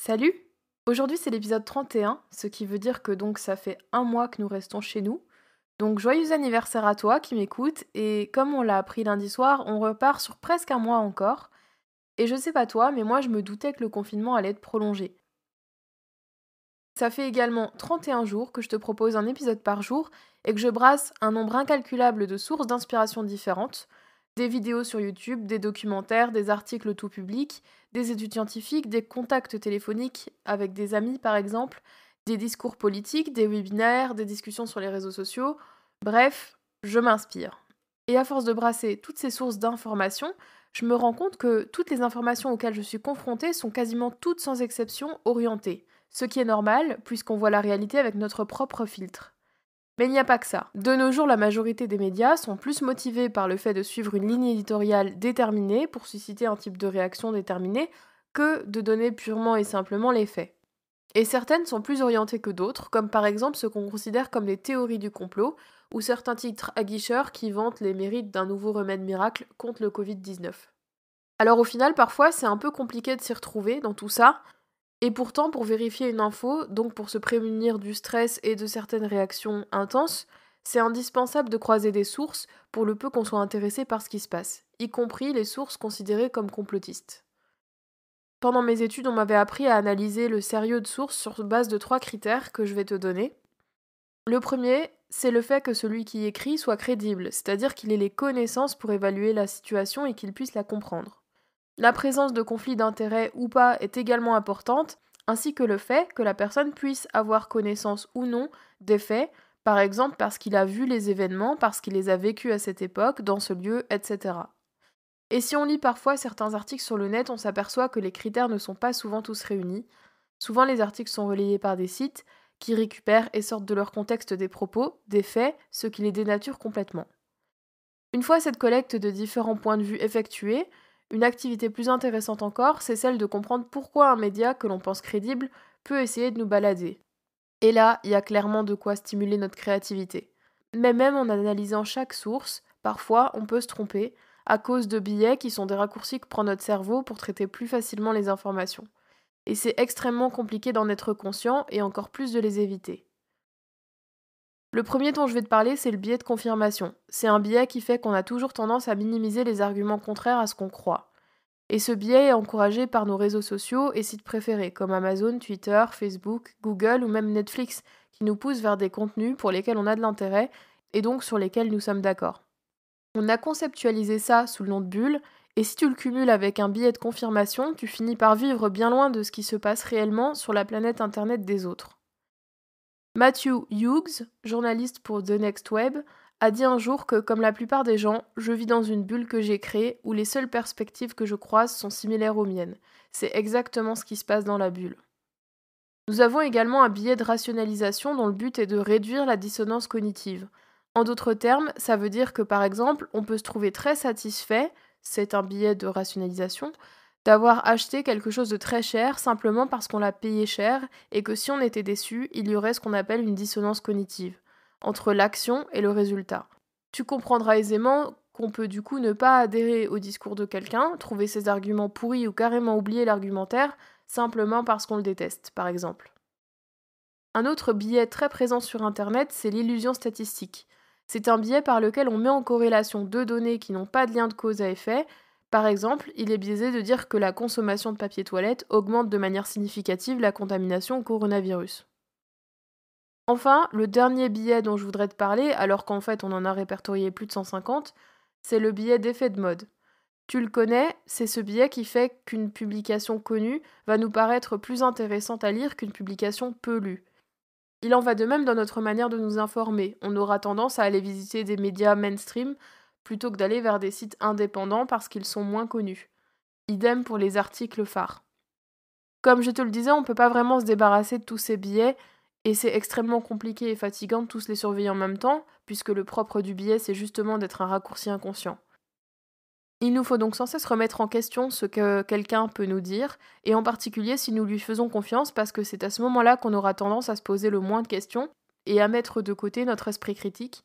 Salut! Aujourd'hui c'est l'épisode 31, ce qui veut dire que donc ça fait un mois que nous restons chez nous. Donc joyeux anniversaire à toi qui m'écoute, et comme on l'a appris lundi soir, on repart sur presque un mois encore. Et je sais pas toi, mais moi je me doutais que le confinement allait être prolongé. Ça fait également 31 jours que je te propose un épisode par jour et que je brasse un nombre incalculable de sources d'inspiration différentes, des vidéos sur YouTube, des documentaires, des articles tout publics, des études scientifiques, des contacts téléphoniques avec des amis par exemple, des discours politiques, des webinaires, des discussions sur les réseaux sociaux. Bref, je m'inspire. Et à force de brasser toutes ces sources d'informations, je me rends compte que toutes les informations auxquelles je suis confrontée sont quasiment toutes sans exception orientées. Ce qui est normal, puisqu'on voit la réalité avec notre propre filtre. Mais il n'y a pas que ça. De nos jours, la majorité des médias sont plus motivés par le fait de suivre une ligne éditoriale déterminée pour susciter un type de réaction déterminée que de donner purement et simplement les faits. Et certaines sont plus orientées que d'autres, comme par exemple ce qu'on considère comme des théories du complot, ou certains titres aguicheurs qui vantent les mérites d'un nouveau remède miracle contre le Covid-19. Alors au final, parfois, c'est un peu compliqué de s'y retrouver dans tout ça, et pourtant, pour vérifier une info, donc pour se prémunir du stress et de certaines réactions intenses, c'est indispensable de croiser des sources pour le peu qu'on soit intéressé par ce qui se passe, y compris les sources considérées comme complotistes. Pendant mes études, on m'avait appris à analyser le sérieux de sources sur base de 3 critères que je vais te donner. Le premier, c'est le fait que celui qui écrit soit crédible, c'est-à-dire qu'il ait les connaissances pour évaluer la situation et qu'il puisse la comprendre. La présence de conflits d'intérêts ou pas est également importante, ainsi que le fait que la personne puisse avoir connaissance ou non des faits, par exemple parce qu'il a vu les événements, parce qu'il les a vécus à cette époque, dans ce lieu, etc. Et si on lit parfois certains articles sur le net, on s'aperçoit que les critères ne sont pas souvent tous réunis. Souvent les articles sont relayés par des sites qui récupèrent et sortent de leur contexte des propos, des faits, ce qui les dénature complètement. Une fois cette collecte de différents points de vue effectuée, une activité plus intéressante encore, c'est celle de comprendre pourquoi un média que l'on pense crédible peut essayer de nous balader. Et là, il y a clairement de quoi stimuler notre créativité. Mais même en analysant chaque source, parfois on peut se tromper, à cause de biais qui sont des raccourcis que prend notre cerveau pour traiter plus facilement les informations. Et c'est extrêmement compliqué d'en être conscient et encore plus de les éviter. Le premier dont je vais te parler, c'est le biais de confirmation. C'est un biais qui fait qu'on a toujours tendance à minimiser les arguments contraires à ce qu'on croit. Et ce biais est encouragé par nos réseaux sociaux et sites préférés, comme Amazon, Twitter, Facebook, Google ou même Netflix, qui nous poussent vers des contenus pour lesquels on a de l'intérêt et donc sur lesquels nous sommes d'accord. On a conceptualisé ça sous le nom de bulle, et si tu le cumules avec un biais de confirmation, tu finis par vivre bien loin de ce qui se passe réellement sur la planète Internet des autres. Matthew Hughes, journaliste pour The Next Web, a dit un jour que, comme la plupart des gens, je vis dans une bulle que j'ai créée où les seules perspectives que je croise sont similaires aux miennes. C'est exactement ce qui se passe dans la bulle. Nous avons également un biais de rationalisation dont le but est de réduire la dissonance cognitive. En d'autres termes, ça veut dire que par exemple, on peut se trouver très satisfait, c'est un biais de rationalisation, d'avoir acheté quelque chose de très cher simplement parce qu'on l'a payé cher et que si on était déçu, il y aurait ce qu'on appelle une dissonance cognitive entre l'action et le résultat. Tu comprendras aisément qu'on peut du coup ne pas adhérer au discours de quelqu'un, trouver ses arguments pourris ou carrément oublier l'argumentaire simplement parce qu'on le déteste, par exemple. Un autre biais très présent sur Internet, c'est l'illusion statistique. C'est un biais par lequel on met en corrélation deux données qui n'ont pas de lien de cause à effet. Par exemple, il est biaisé de dire que la consommation de papier toilette augmente de manière significative la contamination au coronavirus. Enfin, le dernier biais dont je voudrais te parler, alors qu'en fait on en a répertorié plus de 150, c'est le biais d'effet de mode. Tu le connais, c'est ce biais qui fait qu'une publication connue va nous paraître plus intéressante à lire qu'une publication peu lue. Il en va de même dans notre manière de nous informer. On aura tendance à aller visiter des médias mainstream plutôt que d'aller vers des sites indépendants parce qu'ils sont moins connus. Idem pour les articles phares. Comme je te le disais, on ne peut pas vraiment se débarrasser de tous ces biais, et c'est extrêmement compliqué et fatigant de tous les surveiller en même temps, puisque le propre du biais, c'est justement d'être un raccourci inconscient. Il nous faut donc sans cesse remettre en question ce que quelqu'un peut nous dire, et en particulier si nous lui faisons confiance, parce que c'est à ce moment-là qu'on aura tendance à se poser le moins de questions, et à mettre de côté notre esprit critique,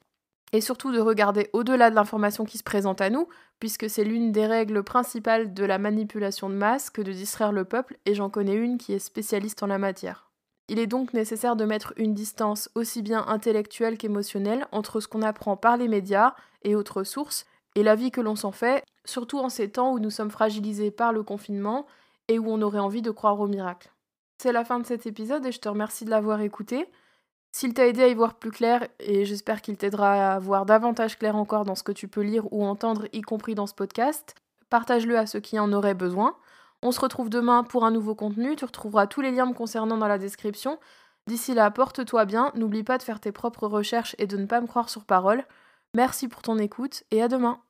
et surtout de regarder au-delà de l'information qui se présente à nous, puisque c'est l'une des règles principales de la manipulation de masse que de distraire le peuple, et j'en connais une qui est spécialiste en la matière. Il est donc nécessaire de mettre une distance aussi bien intellectuelle qu'émotionnelle entre ce qu'on apprend par les médias et autres sources, et la vie que l'on s'en fait, surtout en ces temps où nous sommes fragilisés par le confinement et où on aurait envie de croire au miracle. C'est la fin de cet épisode et je te remercie de l'avoir écouté. S'il t'a aidé à y voir plus clair, et j'espère qu'il t'aidera à voir davantage clair encore dans ce que tu peux lire ou entendre, y compris dans ce podcast, partage-le à ceux qui en auraient besoin. On se retrouve demain pour un nouveau contenu, tu retrouveras tous les liens me concernant dans la description. D'ici là, porte-toi bien, n'oublie pas de faire tes propres recherches et de ne pas me croire sur parole. Merci pour ton écoute et à demain.